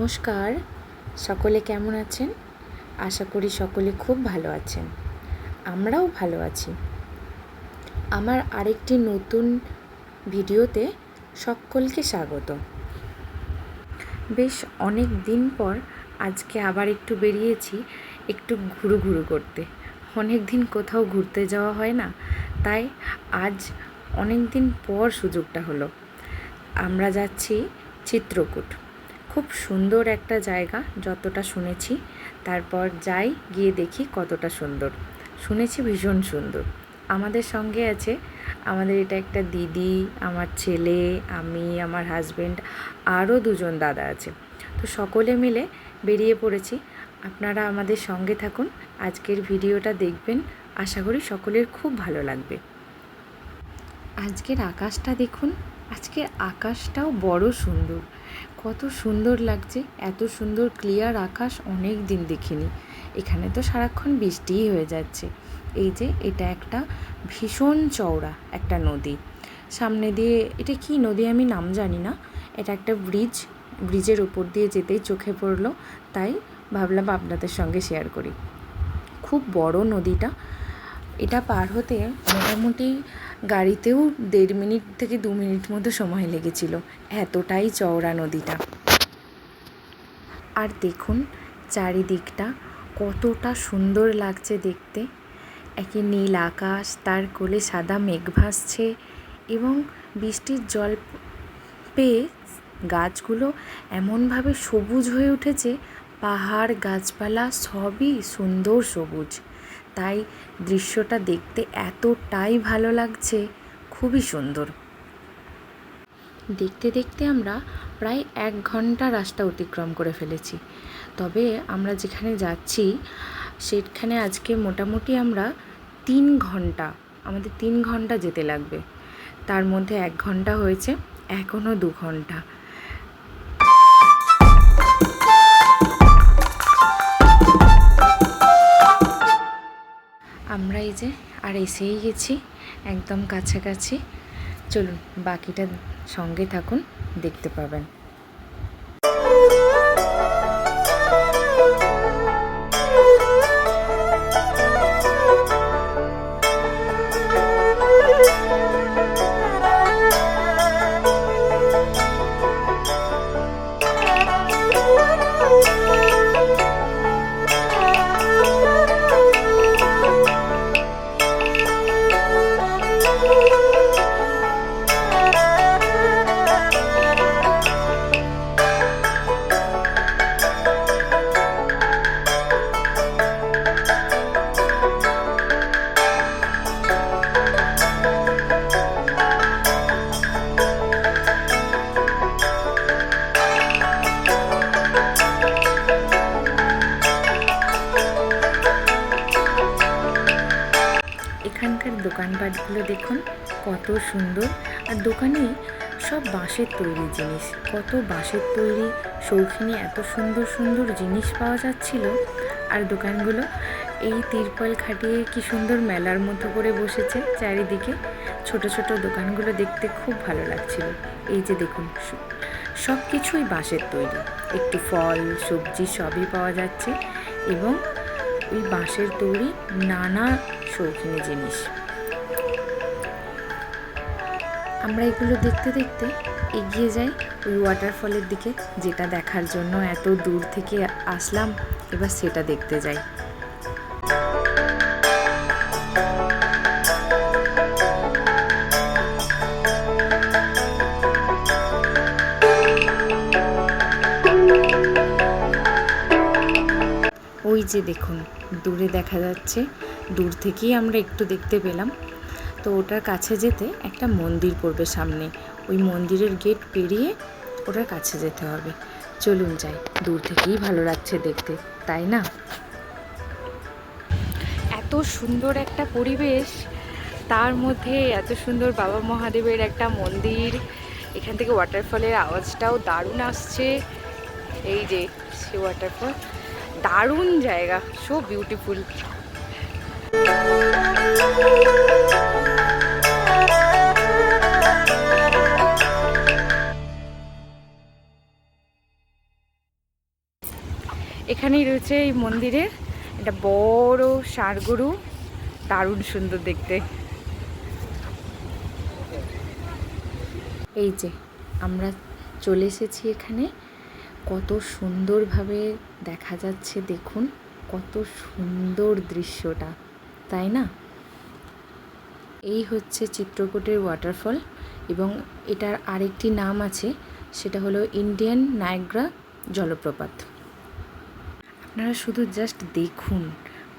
নমস্কার, সকলে কেমন আছেন? আশা করি সকলে খুব ভালো আছেন। আমরাও ভালো আছি। আমার আরেকটি নতুন ভিডিওতে সকলকে স্বাগত। বেশ অনেক দিন পর আজকে আবার একটু বেরিয়েছি একটু ঘুরু করতে। অনেক দিন কোথাও ঘুরতে যাওয়া হয় না, তাই আজ অনেক দিন পর সুযোগটা হলো। আমরা যাচ্ছি চিত্রকূট। খুব সুন্দর একটা জায়গা যতটা শুনেছি, তারপর যাই গিয়ে দেখি কতটা সুন্দর। শুনেছি ভীষণ সুন্দর। আমাদের সঙ্গে আছে আমাদের এটা একটা দিদি, আমার ছেলে, আমি, আমার হাজব্যান্ড, আরও দুজন দাদা আছে। তো সকলে মিলে বেরিয়ে পড়েছি। আপনারা আমাদের সঙ্গে থাকুন, আজকের ভিডিওটা দেখবেন। আশা করি সকলের খুব ভালো লাগবে। আজকের আকাশটা দেখুন, আজকের আকাশটাও বড় সুন্দর। কত সুন্দর লাগছে, এত সুন্দর ক্লিয়ার আকাশ অনেক দিন দেখিনি। এখানে তো সারাক্ষণ বৃষ্টিই হয়ে যাচ্ছে। এই যে এটা একটা ভীষণ চওড়া একটা নদী, সামনে দিয়ে এটা কি নদী আমি নাম জানি না। এটা একটা ব্রিজের উপর দিয়ে যেতেই চোখে পড়লো, তাই ভাবলাম আপনাদের সঙ্গে শেয়ার করি। খুব বড় নদীটা। এটা পার হতে মোটামুটি গাড়িতেও 1.5 মিনিট থেকে 2 মিনিট মতো সময় লেগেছিল, এতটাই চওড়া নদীটা। আর দেখুন চারিদিকটা কতটা সুন্দর লাগছে দেখতে। একে নীল আকাশ, তার কোলে সাদা মেঘ ভাসছে এবং বৃষ্টির জল পেয়ে গাছগুলো এমনভাবে সবুজ হয়ে উঠেছে। পাহাড়, গাছপালা সবই সুন্দর সবুজ। তাই দৃশ্যটা দেখতে এতটাই ভালো লাগছে, খুবই সুন্দর। দেখতে দেখতে আমরা প্রায় 1 ঘন্টা রাস্তা অতিক্রম করে ফেলেছি। তবে আমরা যেখানে যাচ্ছি সেখানে আজকে মোটামুটি আমরা 3 ঘন্টা, আমাদের 3 ঘন্টা যেতে লাগবে। তার মধ্যে 1 ঘন্টা হয়েছে, এখনও 2 ঘন্টা। আমরা এই যে আর এসেই গেছি একদম কাছাকাছি। চলুন বাকিটা সঙ্গে থাকুন, দেখতে পাবেন। এখানকার দোকানপাটগুলো দেখুন কত সুন্দর। আর দোকানে সব বাঁশের তৈরি জিনিস, কত বাঁশের তৈরি শৌখিনী এত সুন্দর সুন্দর জিনিস পাওয়া যাচ্ছিল। আর দোকানগুলো এই তিরপল খাটিয়ে কি সুন্দর মেলার মতো করে বসেছে চারিদিকে। ছোট ছোট দোকানগুলো দেখতে খুব ভালো লাগছিল। এই যে দেখুন সব কিছুই বাঁশের তৈরি, একটু ফল সবজি সবই পাওয়া যাচ্ছে এবং ওই বাঁশের তৈরি নানা শৌখিনী জিনিস। আমরা এগুলো দেখতে দেখতে এগিয়ে যাই ওই ওয়াটারফলের দিকে, যেটা দেখার জন্য এত দূর থেকে আসলাম। এবার সেটা দেখতে যাই। ওই যে দেখুন দূরে দেখা যাচ্ছে, দূর থেকেই আমরা একটু দেখতে পেলাম। তো ওটার কাছে যেতে একটা মন্দির পড়বে সামনে, ওই মন্দিরের গেট পেরিয়ে ওটার কাছে যেতে হবে। চলুন যাই, দূর থেকেই ভালো লাগছে দেখতে, তাই না? এত সুন্দর একটা পরিবেশ, তার মধ্যে এত সুন্দর বাবা মহাদেবের একটা মন্দির। এখান থেকে ওয়াটারফলের আওয়াজটাও দারুণ আসছে। এই যে সে ওয়াটারফল, দারুণ জায়গা, সো বিউটিফুল। এখানেই রয়েছে এই মন্দিরের এটা বড় ষাঁড়গরু, দারুণ সুন্দর দেখতে। এই যে আমরা চলে এসেছি এখানে, কত সুন্দরভাবে দেখা যাচ্ছে, দেখুন কত সুন্দর দৃশ্যটা, তাই না? এই হচ্ছে চিত্রকূটের ওয়াটারফল এবং এটার আরেকটি নাম আছে, সেটা হলো ইন্ডিয়ান নায়াগ্রা জলপ্রপাত। আপনারা শুধু জাস্ট দেখুন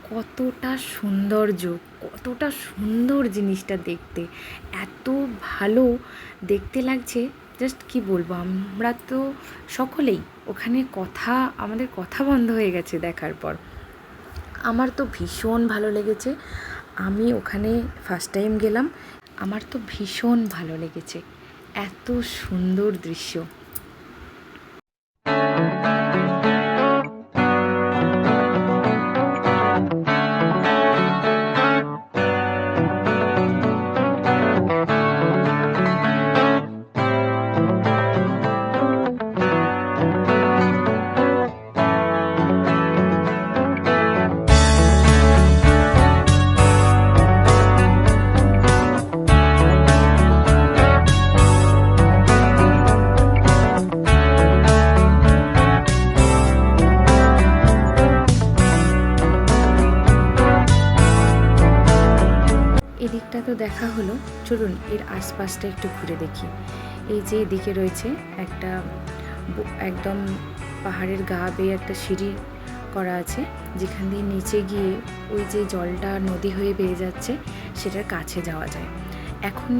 কতটা সৌন্দর্য, কতটা সুন্দর জিনিসটা দেখতে, এত ভালো দেখতে লাগছে, জাস্ট কি বলবো। আমরা তো সকলেই ওখানে আমাদের কথা বন্ধ হয়ে গেছে দেখার পর। আমার তো ভীষণ ভালো লেগেছে, আমি ওখানে ফার্স্ট টাইম গেলাম, আমার তো ভীষণ ভালো লেগেছে, এত সুন্দর দৃশ্য। এদিকটা তো দেখা হলো, চলুন এর আশপাশটা একটু ঘুরে দেখি। এই যে এদিকে রয়েছে একটা একদম পাহাড়ের গা বেয়ে একটা সিঁড়ি করা আছে, যেখান দিয়ে নিচে গিয়ে ওই যে জলটা নদী হয়ে বেয়ে যাচ্ছে সেটার কাছে যাওয়া যায়। এখন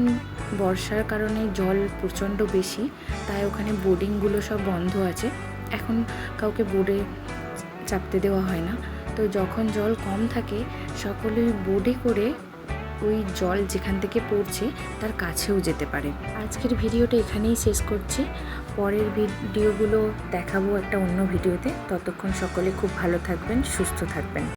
বর্ষার কারণে জল প্রচণ্ড বেশি, তাই ওখানে বোর্ডিংগুলো সব বন্ধ আছে, এখন কাউকে বোর্ডে চাপতে দেওয়া হয় না। তো যখন জল কম থাকে সকলেই বোর্ডে করে ওই জল যেখান থেকে পড়ছে তার কাছেও যেতে পারে। আজকের ভিডিওটা এখানেই শেষ করছি, পরের ভিডিওগুলো দেখাবো একটা অন্য ভিডিওতে। ততক্ষণ সকলে খুব ভালো থাকবেন, সুস্থ থাকবেন।